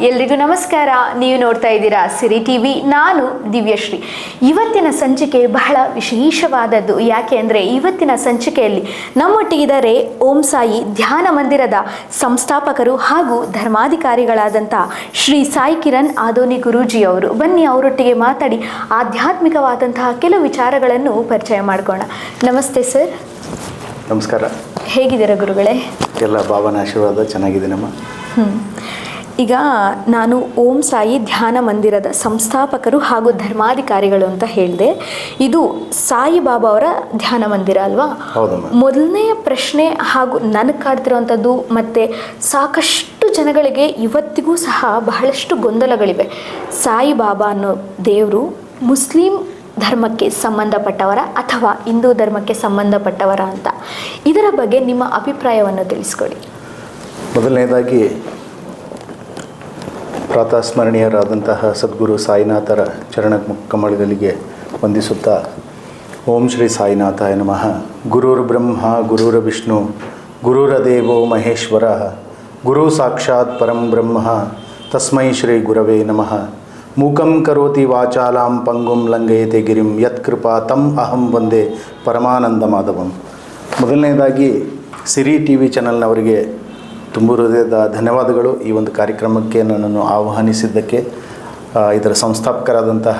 ಎಲ್ರಿಗೂ ನಮಸ್ಕಾರ. ನೀವು ನೋಡ್ತಾ ಇದ್ದೀರಾ ಸಿರಿ ಟಿವಿ. ನಾನು ದಿವ್ಯಶ್ರೀ. ಇವತ್ತಿನ ಸಂಚಿಕೆ ಬಹಳ ವಿಶೇಷವಾದದ್ದು. ಯಾಕೆ ಅಂದರೆ ಇವತ್ತಿನ ಸಂಚಿಕೆಯಲ್ಲಿ ನಮ್ಮೊಟ್ಟಿಗಿದ್ದಾರೆ ಓಂ ಸಾಯಿ ಧ್ಯಾನ ಮಂದಿರದ ಸಂಸ್ಥಾಪಕರು ಹಾಗೂ ಧರ್ಮಾಧಿಕಾರಿಗಳಾದಂಥ ಶ್ರೀ ಸಾಯಿ ಕಿರಣ್ ಆದೋನಿ ಗುರೂಜಿ ಅವರು. ಬನ್ನಿ ಅವರೊಟ್ಟಿಗೆ ಮಾತಾಡಿ ಆಧ್ಯಾತ್ಮಿಕವಾದಂತಹ ಕೆಲವು ವಿಚಾರಗಳನ್ನು ಪರಿಚಯ ಮಾಡ್ಕೋಣ. ನಮಸ್ತೆ ಸರ್. ನಮಸ್ಕಾರ. ಹೇಗಿದ್ದೀರಾ ಗುರುಗಳೇ? ಎಲ್ಲ ಬಾಬಾನ ಆಶೀರ್ವಾದ ಚೆನ್ನಾಗಿದ್ದೀನಮ್ಮ. ಈಗ ನಾನು ಓಂ ಸಾಯಿ ಧ್ಯಾನ ಮಂದಿರದ ಸಂಸ್ಥಾಪಕರು ಹಾಗೂ ಧರ್ಮಾಧಿಕಾರಿಗಳು ಅಂತ ಹೇಳಿದೆ. ಇದು ಸಾಯಿಬಾಬಾ ಅವರ ಧ್ಯಾನ ಮಂದಿರ ಅಲ್ವಾ? ಹೌದಮ್ಮ. ಮೊದಲನೆಯ ಪ್ರಶ್ನೆ ಹಾಗೂ ನನಗೆ ಕಾಡ್ತಿರೋವಂಥದ್ದು, ಮತ್ತು ಸಾಕಷ್ಟು ಜನಗಳಿಗೆ ಇವತ್ತಿಗೂ ಸಹ ಬಹಳಷ್ಟು ಗೊಂದಲಗಳಿವೆ. ಸಾಯಿಬಾಬಾ ಅನ್ನೋ ದೇವರು ಮುಸ್ಲಿಂ ಧರ್ಮಕ್ಕೆ ಸಂಬಂಧಪಟ್ಟವರ ಅಥವಾ ಹಿಂದೂ ಧರ್ಮಕ್ಕೆ ಸಂಬಂಧಪಟ್ಟವರ ಅಂತ, ಇದರ ಬಗ್ಗೆ ನಿಮ್ಮ ಅಭಿಪ್ರಾಯವನ್ನು ತಿಳಿಸ್ಕೊಡಿ. ಮೊದಲನೇದಾಗಿ ಪ್ರಾತಸ್ಮರಣೀಯರಾದಂತಹ ಸದ್ಗುರು ಸಾಯಿನಾಥರ ಚರಣ ಕಮಲಗಳಿಗೆ ವಂದಿಸುತ್ತಾ, ಓಂ ಶ್ರೀ ಸಾಯಿನಾಥಾಯ ನಮಃ. ಗುರುರ್ ಬ್ರಹ್ಮ ಗುರುರ್ ವಿಷ್ಣು ಗುರುರದೇವೋ ಮಹೇಶ್ವರ ಗುರು ಸಾಕ್ಷಾತ್ ಪರಂ ಬ್ರಹ್ಮ ತಸ್ಮೈ ಶ್ರೀ ಗುರವೇ ನಮಃ. ಮೂಕಂ ಕರೋತಿ ವಾಚಾಲಾಂ ಪಂಗುಂ ಲಂಘಯತೆ ಗಿರಿಂ ಯತ್ಕೃಪಾ ತಂ ಅಹಂ ವಂದೇ ಪರಮಾನಂದ ಮಾಧವಂ. ಮೊದಲನೇದಾಗಿ ಸಿರಿ ಟಿ ವಿ ಚಾನಲ್ನವರಿಗೆ ತುಂಬ ಹೃದಯದ ಧನ್ಯವಾದಗಳು. ಈ ಒಂದು ಕಾರ್ಯಕ್ರಮಕ್ಕೆ ನನ್ನನ್ನು ಆಹ್ವಾನಿಸಿದ್ದಕ್ಕೆ. ಇದರ ಸಂಸ್ಥಾಪಕರಾದಂತಹ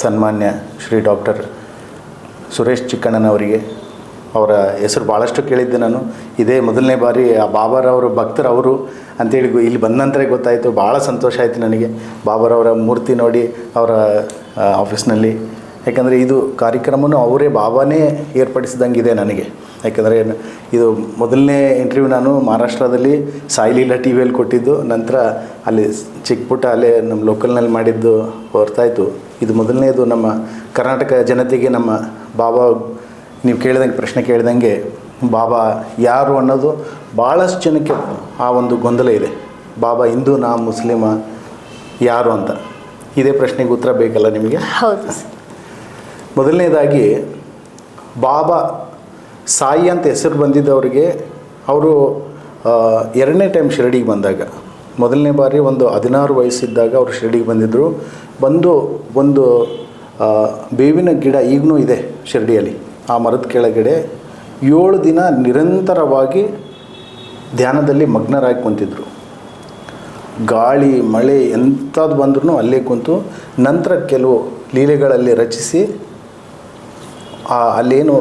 ಸನ್ಮಾನ್ಯ ಶ್ರೀ ಡಾಕ್ಟರ್ ಸುರೇಶ್ ಚಿಕ್ಕಣ್ಣನವರಿಗೆ, ಅವರ ಹೆಸರು ಭಾಳಷ್ಟು ಕೇಳಿದ್ದೆ ನಾನು. ಇದೇ ಮೊದಲನೇ ಬಾರಿ ಆ ಬಾಬಾರವರು ಭಕ್ತರವರು ಅಂತೇಳಿ ಇಲ್ಲಿ ಬಂದ ನಂತರ ಗೊತ್ತಾಯಿತು. ಭಾಳ ಸಂತೋಷ ಆಯಿತು ನನಗೆ ಬಾಬಾರವರ ಮೂರ್ತಿ ನೋಡಿ ಅವರ ಆಫೀಸ್ನಲ್ಲಿ. ಯಾಕಂದರೆ ಇದು ಕಾರ್ಯಕ್ರಮನೂ ಅವರೇ ಬಾಬಾನೇ ಏರ್ಪಡಿಸಿದಂಗಿದೆ ನನಗೆ. ಯಾಕಂದರೆ ಇದು ಮೊದಲನೇ ಇಂಟರ್ವ್ಯೂ ನಾನು ಮಹಾರಾಷ್ಟ್ರದಲ್ಲಿ ಸಾಯಿಲೀಲಾ ಟಿ ವಿಯಲ್ಲಿ ಕೊಟ್ಟಿದ್ದು, ನಂತರ ಅಲ್ಲಿ ಚಿಕ್ಕಪುಟ್ಟ ಅಲ್ಲೇ ನಮ್ಮ ಲೋಕಲ್ನಲ್ಲಿ ಮಾಡಿದ್ದು ಹೊರತಾಯಿತು. ಇದು ಮೊದಲನೇದು ನಮ್ಮ ಕರ್ನಾಟಕ ಜನತೆಗೆ ನಮ್ಮ ಬಾಬಾ, ನೀವು ಕೇಳಿದಂಗೆ ಪ್ರಶ್ನೆ ಕೇಳಿದಂಗೆ ಬಾಬಾ ಯಾರು ಅನ್ನೋದು ಭಾಳಷ್ಟು ಜನಕ್ಕೆ ಆ ಒಂದು ಗೊಂದಲ ಇದೆ. ಬಾಬಾ ಹಿಂದೂ ನಾ ಮುಸ್ಲಿಮ ಯಾರು ಅಂತ. ಇದೇ ಪ್ರಶ್ನೆಗೆ ಉತ್ತರ ಬೇಕಲ್ಲ ನಿಮಗೆ? ಹೌದು. ಮೊದಲನೇದಾಗಿ ಬಾಬಾ ಸಾಯಿ ಅಂತ ಹೆಸರು ಬಂದಿದ್ದವರಿಗೆ, ಅವರು ಎರಡನೇ ಟೈಮ್ ಶಿರಡಿಗೆ ಬಂದಾಗ, ಮೊದಲನೇ ಬಾರಿ ಒಂದು 16 ವಯಸ್ಸಿದ್ದಾಗ ಅವರು ಶಿರಡಿಗೆ ಬಂದಿದ್ದರು. ಬಂದು ಒಂದು ಬೇವಿನ ಗಿಡ ಈಗಲೂ ಇದೆ ಶಿರಡಿಯಲ್ಲಿ. ಆ ಮರದ ಕೆಳಗಡೆ 7 ದಿನ ನಿರಂತರವಾಗಿ ಧ್ಯಾನದಲ್ಲಿ ಮಗ್ನರಾಗಿ ಕುಂತಿದ್ರು. ಗಾಳಿ ಮಳೆ ಎಂಥದ್ದು ಬಂದ್ರೂ ಅಲ್ಲೇ ಕುಂತು, ನಂತರ ಕೆಲವು ಲೀಲೆಗಳಲ್ಲಿ ರಚಿಸಿ ಅಲ್ಲೇನು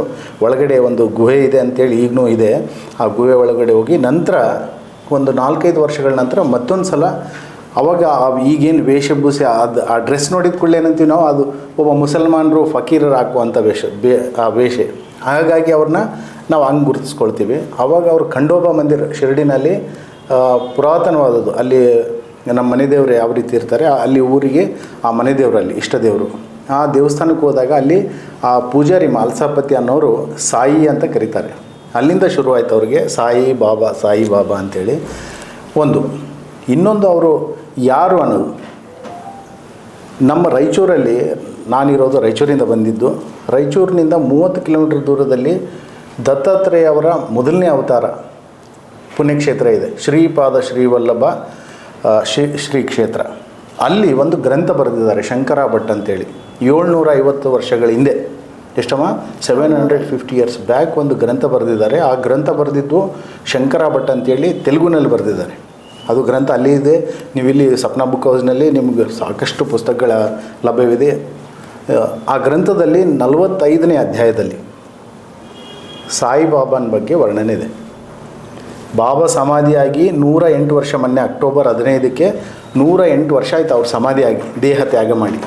ಒಳಗಡೆ ಒಂದು ಗುಹೆ ಇದೆ ಅಂಥೇಳಿ ಈಗಲೂ ಇದೆ. ಆ ಗುಹೆ ಒಳಗಡೆ ಹೋಗಿ ನಂತರ ಒಂದು 4-5 ವರ್ಷಗಳ ನಂತರ ಮತ್ತೊಂದು ಸಲ ಅವಾಗ ಈಗೇನು ವೇಷಭೂಷೆ ಆ ಡ್ರೆಸ್ ನೋಡಿದ ಕೂಡಲೇ ಏನಂತೀವಿ ನಾವು, ಅದು ಒಬ್ಬ ಮುಸಲ್ಮಾನರು ಫಕೀರರು ಹಾಕುವಂಥ ಆ ವೇಷ. ಹಾಗಾಗಿ ಅವ್ರನ್ನ ನಾವು ಹಂಗೆ ಗುರುತಿಸ್ಕೊಳ್ತೀವಿ. ಆವಾಗ ಅವರು ಖಂಡೋಬಾ ಮಂದಿರ ಶಿರಡಿನಲ್ಲಿ ಪುರಾತನವಾದದ್ದು. ಅಲ್ಲಿ ನಮ್ಮ ಮನೆ ದೇವರು ಯಾವ ರೀತಿ ಇರ್ತಾರೆ, ಅಲ್ಲಿ ಊರಿಗೆ ಆ ಮನೆ ದೇವರಲ್ಲಿ ಇಷ್ಟ ದೇವರು. ಆ ದೇವಸ್ಥಾನಕ್ಕೆ ಹೋದಾಗ ಅಲ್ಲಿ ಆ ಪೂಜಾರಿ ಮಾಲ್ಸಾಪತಿ ಅನ್ನೋರು ಸಾಯಿ ಅಂತ ಕರೀತಾರೆ. ಅಲ್ಲಿಂದ ಶುರುವಾಯಿತು ಅವ್ರಿಗೆ ಸಾಯಿ ಬಾಬಾ ಅಂಥೇಳಿ ಒಂದು. ಇನ್ನೊಂದು ಅವರು ಯಾರು ಅನ್ನೋದು, ನಮ್ಮ ರಾಯಚೂರಲ್ಲಿ, ನಾನಿರೋದು ರಾಯಚೂರಿಂದ ಬಂದಿದ್ದು. ರಾಯಚೂರಿನಿಂದ 30 ಕಿಲೋಮೀಟರ್ ದೂರದಲ್ಲಿ ದತ್ತಾತ್ರೇಯ ಅವರ ಮೊದಲನೇ ಅವತಾರ ಪುಣ್ಯಕ್ಷೇತ್ರ ಇದೆ, ಶ್ರೀಪಾದ ಶ್ರೀವಲ್ಲಭ ಶ್ರೀ ಕ್ಷೇತ್ರ. ಅಲ್ಲಿ ಒಂದು ಗ್ರಂಥ ಬರೆದಿದ್ದಾರೆ, ಶಂಕರ ಭಟ್ ಅಂತೇಳಿ. 750 ವರ್ಷಗಳ ಹಿಂದೆ, ಎಷ್ಟಮ್ಮ 750 ಇಯರ್ಸ್ ಬ್ಯಾಕ್ ಒಂದು ಗ್ರಂಥ ಬರೆದಿದ್ದಾರೆ. ಆ ಗ್ರಂಥ ಬರೆದಿದ್ದು ಶಂಕರ ಭಟ್ ಅಂತೇಳಿ ತೆಲುಗುನಲ್ಲಿ ಬರೆದಿದ್ದಾರೆ. ಅದು ಗ್ರಂಥ ಅಲ್ಲಿ ಇದೆ. ನೀವಿಲ್ಲಿ ಸಪ್ನಾ ಬುಕ್ ಹೌಸ್ನಲ್ಲಿ ನಿಮಗೆ ಸಾಕಷ್ಟು ಪುಸ್ತಕಗಳ ಲಭ್ಯವಿದೆ. ಆ ಗ್ರಂಥದಲ್ಲಿ 45ನೇ ಅಧ್ಯಾಯದಲ್ಲಿ ಸಾಯಿಬಾಬಾನ ಬಗ್ಗೆ ವರ್ಣನೆ ಇದೆ. ಬಾಬಾ ಸಮಾಧಿಯಾಗಿ 108 ವರ್ಷ, ಮೊನ್ನೆ ಅಕ್ಟೋಬರ್ 15ಕ್ಕೆ 108 ವರ್ಷ ಆಯಿತು ಅವ್ರು ಸಮಾಧಿಯಾಗಿ, ದೇಹ ತ್ಯಾಗ ಮಾಡಿ.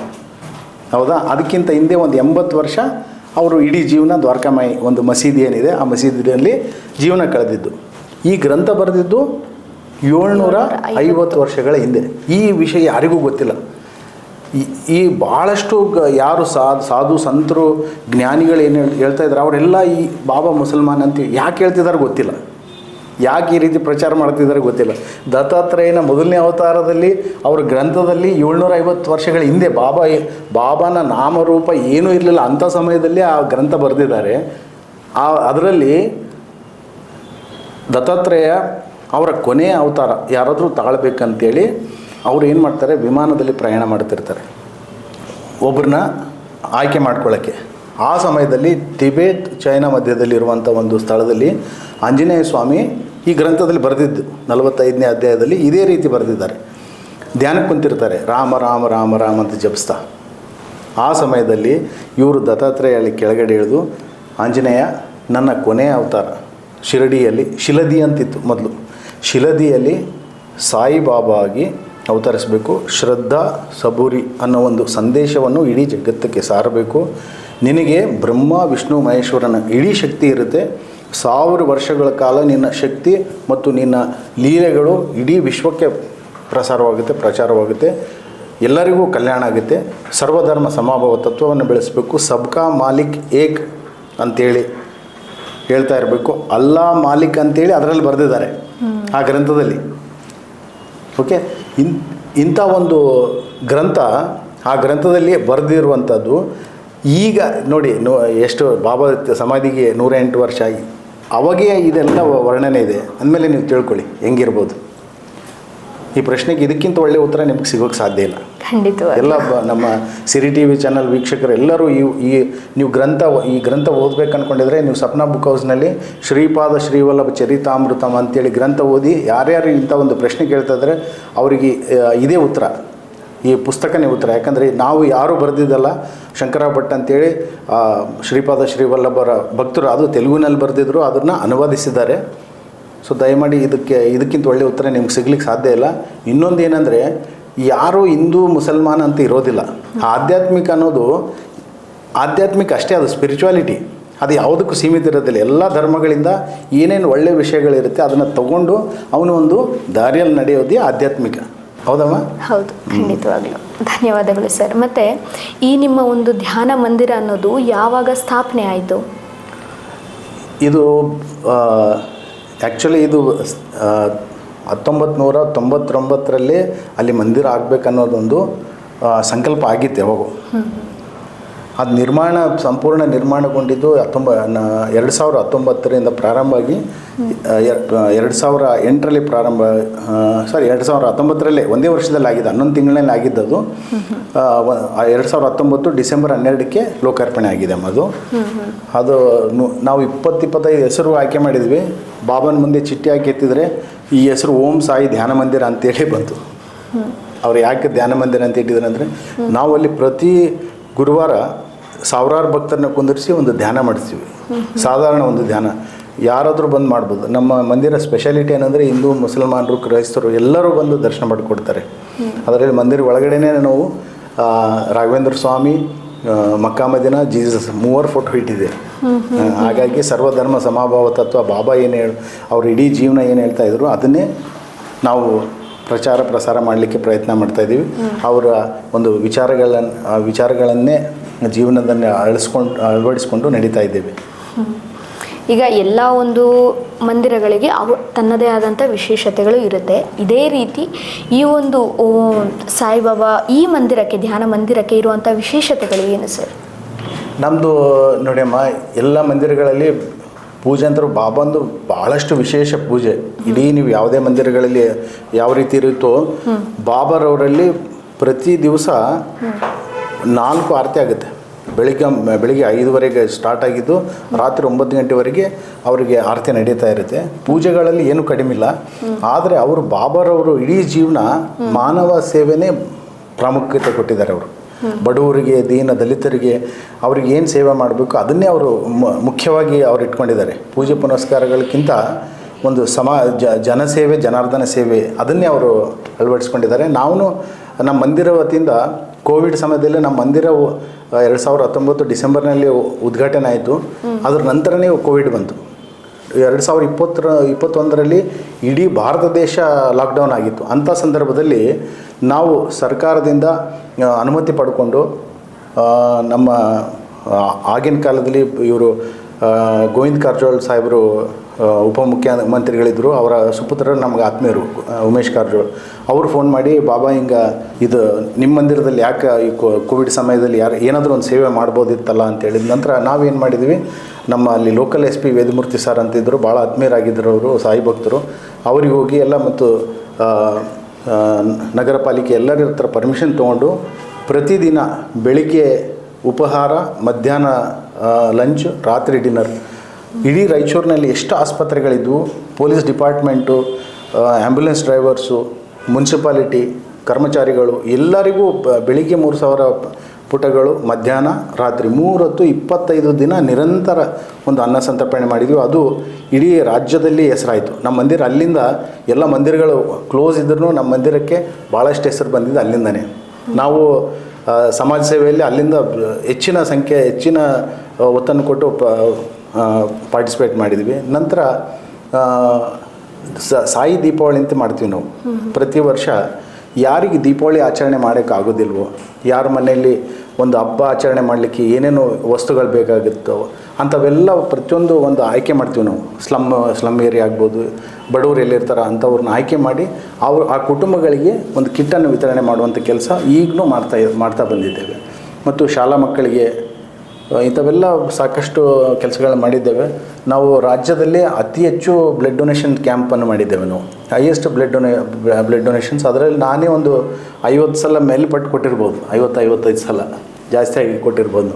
ಹೌದಾ? ಅದಕ್ಕಿಂತ ಹಿಂದೆ ಒಂದು 80 ವರ್ಷ ಅವರು ಇಡೀ ಜೀವನ ದ್ವಾರಕಾಮಾಯಿ ಒಂದು ಮಸೀದಿ ಏನಿದೆ ಆ ಮಸೀದಿಯಲ್ಲಿ ಜೀವನ ಕಳೆದಿದ್ದು. ಈ ಗ್ರಂಥ ಬರೆದಿದ್ದು 750 ವರ್ಷಗಳ ಹಿಂದೆ. ಈ ವಿಷಯ ಯಾರಿಗೂ ಗೊತ್ತಿಲ್ಲ. ಈ ಭಾಳಷ್ಟು ಯಾರು ಸಾಧು ಸಂತರು ಜ್ಞಾನಿಗಳು ಏನು ಹೇಳ್ತಾ ಇದ್ದಾರೆ, ಅವರೆಲ್ಲ ಈ ಬಾಬಾ ಮುಸಲ್ಮಾನ್ ಅಂತ ಯಾಕೆ ಹೇಳ್ತಿದ್ದಾರೆ ಗೊತ್ತಿಲ್ಲ. ಯಾಕೆ ಈ ರೀತಿ ಪ್ರಚಾರ ಮಾಡ್ತಿದ್ದಾರೆ ಗೊತ್ತಿಲ್ಲ. ದತ್ತಾತ್ರೇಯನ ಮೊದಲನೇ ಅವತಾರದಲ್ಲಿ ಅವರ ಗ್ರಂಥದಲ್ಲಿ 750 ವರ್ಷಗಳ ಹಿಂದೆ ಬಾಬಾನ ನಾಮರೂಪ ಏನೂ ಇರಲಿಲ್ಲ ಅಂಥ ಸಮಯದಲ್ಲಿ ಆ ಗ್ರಂಥ ಬರೆದಿದ್ದಾರೆ. ಅದರಲ್ಲಿ ದತ್ತಾತ್ರೇಯ ಅವರ ಕೊನೆಯ ಅವತಾರ ಯಾರಾದರೂ ತಾಳಬೇಕಂತೇಳಿ ಅವ್ರು ಏನು ಮಾಡ್ತಾರೆ, ವಿಮಾನದಲ್ಲಿ ಪ್ರಯಾಣ ಮಾಡ್ತಿರ್ತಾರೆ ಒಬ್ಬರನ್ನ ಆಯ್ಕೆ ಮಾಡ್ಕೊಳ್ಳೋಕ್ಕೆ. ಆ ಸಮಯದಲ್ಲಿ ಟಿಬೇಟ್ ಚೈನಾ ಮಧ್ಯದಲ್ಲಿರುವಂಥ ಒಂದು ಸ್ಥಳದಲ್ಲಿ ಆಂಜನೇಯ ಸ್ವಾಮಿ ಈ ಗ್ರಂಥದಲ್ಲಿ ಬರೆದಿದ್ದು 45ನೇ ಅಧ್ಯಾಯದಲ್ಲಿ ಇದೇ ರೀತಿ ಬರೆದಿದ್ದಾರೆ. ಧ್ಯಾನಕ್ಕೆ ಕುಂತಿರ್ತಾರೆ, ರಾಮ ರಾಮ ರಾಮ ರಾಮ ಅಂತ ಜಪಿಸ್ತಾ. ಆ ಸಮಯದಲ್ಲಿ ಇವರು ದತ್ತಾತ್ರೇಯಲ್ಲಿ ಕೆಳಗಡೆ ಇಳಿದು, ಆಂಜನೇಯ ನನ್ನ ಕೊನೆಯ ಅವತಾರ ಶಿರಡಿಯಲ್ಲಿ, ಶಿಲದಿ ಅಂತಿತ್ತು ಮೊದಲು, ಶಿಲದಿಯಲ್ಲಿ ಸಾಯಿಬಾಬಾ ಆಗಿ ಅವತರಿಸಬೇಕು, ಶ್ರದ್ಧಾ ಸಬೂರಿ ಅನ್ನೋ ಒಂದು ಸಂದೇಶವನ್ನು ಇಡೀ ಜಗತ್ತಕ್ಕೆ ಸಾರಬೇಕು. ನಿನಗೆ ಬ್ರಹ್ಮ ವಿಷ್ಣು ಮಹೇಶ್ವರನ ಇಡೀ ಶಕ್ತಿ ಇರುತ್ತೆ. 1000 ವರ್ಷಗಳ ಕಾಲ ನಿನ್ನ ಶಕ್ತಿ ಮತ್ತು ನಿನ್ನ ಲೀಲೆಗಳು ಇಡೀ ವಿಶ್ವಕ್ಕೆ ಪ್ರಚಾರವಾಗುತ್ತೆ. ಎಲ್ಲರಿಗೂ ಕಲ್ಯಾಣ ಆಗುತ್ತೆ. ಸರ್ವಧರ್ಮ ಸಮಾಭಾವ ತತ್ವವನ್ನು ಬೆಳೆಸಬೇಕು. ಸಬ್ಕಾ ಮಾಲಿಕ್ ಏಕ್ ಅಂತೇಳಿ ಹೇಳ್ತಾ ಇರಬೇಕು. ಅಲ್ಲಾ ಮಾಲಿಕ್ ಅಂತೇಳಿ ಅದರಲ್ಲಿ ಬರೆದಿದ್ದಾರೆ ಆ ಗ್ರಂಥದಲ್ಲಿ. ಓಕೆ, ಇಂಥ ಒಂದು ಗ್ರಂಥ, ಆ ಗ್ರಂಥದಲ್ಲಿ ಬರೆದಿರುವಂಥದ್ದು. ಈಗ ನೋಡಿ ಎಷ್ಟು ಬಾಬಾ ಸಮಾಧಿಗೆ 108 ವರ್ಷ ಅವಾಗೇ ಇದೆಲ್ಲ ವರ್ಣನೆ ಇದೆ ಅಂದಮೇಲೆ ನೀವು ತಿಳ್ಕೊಳ್ಳಿ ಹೆಂಗಿರ್ಬೋದು. ಈ ಪ್ರಶ್ನೆಗೆ ಇದಕ್ಕಿಂತ ಒಳ್ಳೆಯ ಉತ್ತರ ನಿಮಗೆ ಸಿಗೋಕ್ಕೆ ಸಾಧ್ಯ ಇಲ್ಲ. ಖಂಡಿತವಾಗಿ ಎಲ್ಲ ನಮ್ಮ ಸಿರಿ ಟಿ ವಿ ಚಾನಲ್ ವೀಕ್ಷಕರು ಎಲ್ಲರೂ ನೀವು ಈ ಗ್ರಂಥ ಓದಬೇಕು ಅಂದ್ಕೊಂಡಿದ್ರೆ ನೀವು ಸಪ್ನಾ ಬುಕ್ ಹೌಸ್ನಲ್ಲಿ ಶ್ರೀಪಾದ ಶ್ರೀವಲ್ಲಭ ಚರಿತಾಮೃತಮ್ ಅಂತೇಳಿ ಗ್ರಂಥ ಓದಿ, ಯಾರ್ಯಾರು ಇಂಥ ಒಂದು ಪ್ರಶ್ನೆ ಕೇಳ್ತಾ ಇದ್ದಾರೆ ಅವರಿಗೆ ಇದೇ ಉತ್ತರ, ಈ ಪುಸ್ತಕನೇ ಉತ್ತರ. ಯಾಕಂದರೆ ನಾವು ಯಾರೂ ಬರೆದಿದ್ದಲ್ಲ, ಶಂಕರ ಭಟ್ ಅಂತೇಳಿ ಶ್ರೀಪಾದ ಶ್ರೀವಲ್ಲಭರ ಭಕ್ತರು, ಅದು ತೆಲುಗಿನಲ್ಲಿ ಬರೆದಿದ್ರು, ಅದನ್ನು ಅನುವಾದಿಸಿದ್ದಾರೆ. ಸೊ ದಯಮಾಡಿ ಇದಕ್ಕಿಂತ ಒಳ್ಳೆಯ ಉತ್ತರ ನಿಮ್ಗೆ ಸಿಗ್ಲಿಕ್ಕೆ ಸಾಧ್ಯ ಇಲ್ಲ. ಇನ್ನೊಂದು ಏನಂದರೆ, ಯಾರೂ ಹಿಂದೂ ಮುಸಲ್ಮಾನ್ ಅಂತ ಇರೋದಿಲ್ಲ. ಆಧ್ಯಾತ್ಮಿಕ ಅನ್ನೋದು ಆಧ್ಯಾತ್ಮಿಕ ಅಷ್ಟೇ, ಅದು ಸ್ಪಿರಿಚುವಾಲಿಟಿ, ಅದು ಯಾವುದಕ್ಕೂ ಸೀಮಿತ ಇರೋದಿಲ್ಲ. ಎಲ್ಲ ಧರ್ಮಗಳಿಂದ ಏನೇನು ಒಳ್ಳೆಯ ವಿಷಯಗಳಿರುತ್ತೆ ಅದನ್ನು ತಗೊಂಡು ಅವನು ಒಂದು ದಾರಿಯಲ್ಲಿ ನಡೆಯೋದೇ ಆಧ್ಯಾತ್ಮಿಕ. ಹೌದಮ್ಮ? ಹೌದು, ಖಂಡಿತವಾಗ್ಲೂ. ಧನ್ಯವಾದಗಳು ಸರ್. ಮತ್ತು ಈ ನಿಮ್ಮ ಒಂದು ಧ್ಯಾನ ಮಂದಿರ ಅನ್ನೋದು ಯಾವಾಗ ಸ್ಥಾಪನೆ ಆಯಿತು? ಇದು ಆ್ಯಕ್ಚುಲಿ ಇದು 1999ರಲ್ಲಿ ಅಲ್ಲಿ ಮಂದಿರ ಆಗಬೇಕನ್ನೋದೊಂದು ಸಂಕಲ್ಪ ಆಗಿತ್ತು ಯಾವಾಗೂ. ಅದು ಸಂಪೂರ್ಣ ನಿರ್ಮಾಣಗೊಂಡಿದ್ದು 2019ರಿಂದ ಪ್ರಾರಂಭ ಆಗಿ 2008ರಲ್ಲಿ 2019ರಲ್ಲೇ ಒಂದೇ ವರ್ಷದಲ್ಲಿ ಆಗಿದೆ, 11 ತಿಂಗಳಲ್ಲಿ ಆಗಿದ್ದದು. 2019 ಡಿಸೆಂಬರ್ 12ಕ್ಕೆ ಲೋಕಾರ್ಪಣೆ ಆಗಿದೆ ಅದು ನಾವು 20-25 ಹೆಸರು ಆಯ್ಕೆ ಮಾಡಿದ್ವಿ. ಬಾಬಾನ ಮುಂದೆ ಚಿಟ್ಟಿ ಹಾಕಿ ಎತ್ತಿದ್ರೆ ಈ ಹೆಸರು ಓಂ ಸಾಯಿ ಧ್ಯಾನ ಮಂದಿರ ಅಂತೇಳಿ ಬಂತು. ಅವ್ರು ಯಾಕೆ ಧ್ಯಾನ ಮಂದಿರ ಅಂತ ಇಟ್ಟಿದ್ದಾರೆ ಅಂದರೆ, ನಾವು ಅಲ್ಲಿ ಪ್ರತಿ ಗುರುವಾರ 1000 ಭಕ್ತರನ್ನ ಕುಂದಿರಿಸಿ ಒಂದು ಧ್ಯಾನ ಮಾಡಿಸ್ತೀವಿ. ಸಾಧಾರಣ ಒಂದು ಧ್ಯಾನ ಯಾರಾದರೂ ಬಂದು ಮಾಡ್ಬೋದು. ನಮ್ಮ ಮಂದಿರ ಸ್ಪೆಷಾಲಿಟಿ ಏನಂದರೆ, ಹಿಂದೂ ಮುಸಲ್ಮಾನರು ಕ್ರೈಸ್ತರು ಎಲ್ಲರೂ ಬಂದು ದರ್ಶನ ಮಾಡಿಕೊಡ್ತಾರೆ. ಅದರಲ್ಲಿ ಮಂದಿರ ಒಳಗಡೆನೇ ನಾವು ರಾಘವೇಂದ್ರ ಸ್ವಾಮಿ, ಮಕ್ಕಾ ಮದಿನಾ, ಜೀಸಸ್ 3 ಫೋಟೋ ಇಟ್ಟಿದೆ. ಹಾಗಾಗಿ ಸರ್ವಧರ್ಮ ಸಮಾಭಾವ ತತ್ವ ಬಾಬಾ ಅವ್ರ ಇಡೀ ಜೀವನ ಏನು ಹೇಳ್ತಾ ಇದ್ರು ಅದನ್ನೇ ನಾವು ಪ್ರಸಾರ ಮಾಡಲಿಕ್ಕೆ ಪ್ರಯತ್ನ ಮಾಡ್ತಾಯಿದ್ದೀವಿ. ಅವರ ಒಂದು ವಿಚಾರಗಳನ್ನೇ ಜೀವನದಲ್ಲಿ ಅಳವಡಿಸ್ಕೊಂಡು ನಡೀತಾ ಇದ್ದೇವೆ. ಈಗ ಎಲ್ಲ ಒಂದು ಮಂದಿರಗಳಿಗೆ ತನ್ನದೇ ಆದಂಥ ವಿಶೇಷತೆಗಳು ಇರುತ್ತೆ. ಇದೇ ರೀತಿ ಈ ಒಂದು ಸಾಯಿಬಾಬಾ ಈ ಮಂದಿರಕ್ಕೆ, ಧ್ಯಾನ ಮಂದಿರಕ್ಕೆ ಇರುವಂಥ ವಿಶೇಷತೆಗಳು ಏನು ಸರ್? ನಮ್ಮದು ನೋಡಿ ಅಮ್ಮ, ಎಲ್ಲ ಮಂದಿರಗಳಲ್ಲಿ ಪೂಜೆ ಅಂತರೂ ಬಾಬಂದು ಭಾಳಷ್ಟು ವಿಶೇಷ ಪೂಜೆ. ಇಡೀ ನೀವು ಯಾವುದೇ ಮಂದಿರಗಳಲ್ಲಿ ಯಾವ ರೀತಿ ಇರುತ್ತೋ, ಬಾಬಾರವರಲ್ಲಿ ಪ್ರತಿ ದಿವಸ 4 ಆರತಿ ಆಗುತ್ತೆ. ಬೆಳಿಗ್ಗೆ 5ವರೆಗೆ ಸ್ಟಾರ್ಟ್ ಆಗಿದ್ದು ರಾತ್ರಿ 9 ಗಂಟೆವರೆಗೆ ಅವರಿಗೆ ಆರತಿ ನಡೀತಾ ಇರುತ್ತೆ. ಪೂಜೆಗಳಲ್ಲಿ ಏನೂ ಕಡಿಮೆ ಇಲ್ಲ. ಆದರೆ ಅವರು ಬಾಬಾರವರು ಇಡೀ ಜೀವನ ಮಾನವ ಸೇವೆನೇ ಪ್ರಾಮುಖ್ಯತೆ ಕೊಟ್ಟಿದ್ದಾರೆ. ಅವರು ಬಡವರಿಗೆ, ದೀನ ದಲಿತರಿಗೆ ಅವ್ರಿಗೆ ಏನು ಸೇವೆ ಮಾಡಬೇಕು ಅದನ್ನೇ ಅವರು ಮುಖ್ಯವಾಗಿ ಅವ್ರು ಇಟ್ಕೊಂಡಿದ್ದಾರೆ. ಪೂಜೆ ಪುನಸ್ಕಾರಗಳಕ್ಕಿಂತ ಒಂದು ಜನಸೇವೆ, ಜನಾರ್ದನ ಸೇವೆ ಅದನ್ನೇ ಅವರು ಅಳವಡಿಸ್ಕೊಂಡಿದ್ದಾರೆ. ನಾವು ನಮ್ಮ ಮಂದಿರ ವತಿಯಿಂದ ಕೋವಿಡ್ ಸಮಯದಲ್ಲಿ ನಮ್ಮ ಮಂದಿರ 2019 ಡಿಸೆಂಬರ್ನಲ್ಲಿ ಉದ್ಘಾಟನೆ ಆಯಿತು. ಅದರ ನಂತರನೇ ಕೋವಿಡ್ ಬಂತು. 2021ರಲ್ಲಿ ಇಡೀ ಭಾರತ ದೇಶ ಲಾಕ್ಡೌನ್ ಆಗಿತ್ತು. ಅಂಥ ಸಂದರ್ಭದಲ್ಲಿ ನಾವು ಸರ್ಕಾರದಿಂದ ಅನುಮತಿ ಪಡ್ಕೊಂಡು, ನಮ್ಮ ಆಗಿನ ಕಾಲದಲ್ಲಿ ಇವರು ಗೋವಿಂದ ಕಾರಜೋಳ ಸಾಹೇಬರು ಉಪಮುಖ್ಯಮಂತ್ರಿಗಳಿದ್ದರು. ಅವರ ಸುಪುತ್ರರು ನಮಗೆ ಆತ್ಮೀಯರು, ಉಮೇಶ್ ಕಾರಜೋಳ. ಅವರು ಫೋನ್ ಮಾಡಿ, ಬಾಬಾ ಹಿಂಗೆ ಇದು ನಿಮ್ಮ ಮಂದಿರದಲ್ಲಿ ಯಾಕೆ ಈ ಕೋವಿಡ್ ಸಮಯದಲ್ಲಿ ಏನಾದರೂ ಒಂದು ಸೇವೆ ಮಾಡ್ಬೋದಿತ್ತಲ್ಲ ಅಂತ ಹೇಳಿದ ನಂತರ ನಾವೇನು ಮಾಡಿದ್ವಿ, ನಮ್ಮ ಅಲ್ಲಿ ಲೋಕಲ್ SP ವೇದಮೂರ್ತಿ ಸರ್ ಅಂತಿದ್ದರು, ಭಾಳ ಆತ್ಮೀಯರಾಗಿದ್ದರು ಅವರು, ಸಾಯಿ ಭಕ್ತರು. ಅವ್ರಿಗೆ ಹೋಗಿ ಎಲ್ಲ ಮತ್ತು ನಗರ ಪಾಲಿಕೆ ಎಲ್ಲರ ಹತ್ರ ಪರ್ಮಿಷನ್ ತೊಗೊಂಡು ಪ್ರತಿದಿನ ಬೆಳಿಗ್ಗೆ ಉಪಹಾರ, ಮಧ್ಯಾಹ್ನ ಲಂಚ್, ರಾತ್ರಿ ಡಿನ್ನರ್. ಇಡೀ ರಾಯಚೂರಿನಲ್ಲಿ ಎಷ್ಟು ಆಸ್ಪತ್ರೆಗಳಿದ್ವು, police department, ambulance drivers, municipality ಕರ್ಮಚಾರಿಗಳು ಎಲ್ಲರಿಗೂ ಬೆಳಿಗ್ಗೆ 3,000 ಪುಟಗಳು, ಮಧ್ಯಾಹ್ನ ರಾತ್ರಿ 3 ಹೊತ್ತು 25 ದಿನ ನಿರಂತರ ಒಂದು ಅನ್ನ ಸಂತರ್ಪಣೆ ಮಾಡಿದ್ವಿ. ಅದು ಇಡೀ ರಾಜ್ಯದಲ್ಲಿ ಹೆಸರಾಯಿತು. ನಮ್ಮ ಮಂದಿರ ಅಲ್ಲಿಂದ ಎಲ್ಲ ಮಂದಿರಗಳು ಕ್ಲೋಸ್ ಇದ್ರೂ ನಮ್ಮ ಮಂದಿರಕ್ಕೆ ಭಾಳಷ್ಟು ಹೆಸರು ಬಂದಿದ್ದು ಅಲ್ಲಿಂದನೇ. ನಾವು ಸಮಾಜ ಸೇವೆಯಲ್ಲಿ ಅಲ್ಲಿಂದ ಹೆಚ್ಚಿನ ಒತ್ತನ್ನು ಕೊಟ್ಟು ಪಾರ್ಟಿಸಿಪೇಟ್ ಮಾಡಿದ್ವಿ. ನಂತರ ಸಾಯಿ ದೀಪಾವಳಿ ಅಂತ ಮಾಡ್ತೀವಿ ನಾವು ಪ್ರತಿ ವರ್ಷ. ಯಾರಿಗೆ ದೀಪಾವಳಿ ಆಚರಣೆ ಮಾಡೋಕ್ಕಾಗೋದಿಲ್ವೋ, ಯಾರ ಮನೆಯಲ್ಲಿ ಒಂದು ಹಬ್ಬ ಆಚರಣೆ ಮಾಡಲಿಕ್ಕೆ ಏನೇನು ವಸ್ತುಗಳು ಬೇಕಾಗುತ್ತೋ ಅಂಥವೆಲ್ಲ ಪ್ರತಿಯೊಂದು ಒಂದು ಆಯ್ಕೆ ಮಾಡ್ತೀವಿ ನಾವು. ಸ್ಲಮ್ ಏರಿಯಾ ಆಗ್ಬೋದು, ಬಡವರು ಎಲ್ಲಿರ್ತಾರೆ ಅಂಥವ್ರನ್ನ ಆಯ್ಕೆ ಮಾಡಿ ಆ ಕುಟುಂಬಗಳಿಗೆ ಒಂದು ಕಿಟ್ಟನ್ನು ವಿತರಣೆ ಮಾಡುವಂಥ ಕೆಲಸ ಈಗಲೂ ಮಾಡ್ತಾ ಬಂದಿದ್ದೇವೆ. ಮತ್ತು ಶಾಲಾ ಮಕ್ಕಳಿಗೆ ಇಂಥವೆಲ್ಲ ಸಾಕಷ್ಟು ಕೆಲಸಗಳು ಮಾಡಿದ್ದೇವೆ. ನಾವು ರಾಜ್ಯದಲ್ಲೇ ಅತಿ ಹೆಚ್ಚು ಬ್ಲಡ್ ಡೊನೇಷನ್ ಕ್ಯಾಂಪನ್ನು ಮಾಡಿದ್ದೇವೆ ನಾವು. Highest blood donations. ಅದರಲ್ಲಿ ನಾನೇ ಒಂದು 50 ಸಲ ಮೇಲ್ಪಟ್ಟು ಕೊಟ್ಟಿರ್ಬೋದು, 50-55 ಸಲ ಜಾಸ್ತಿ ಆಗಿ ಕೊಟ್ಟಿರ್ಬೋದು.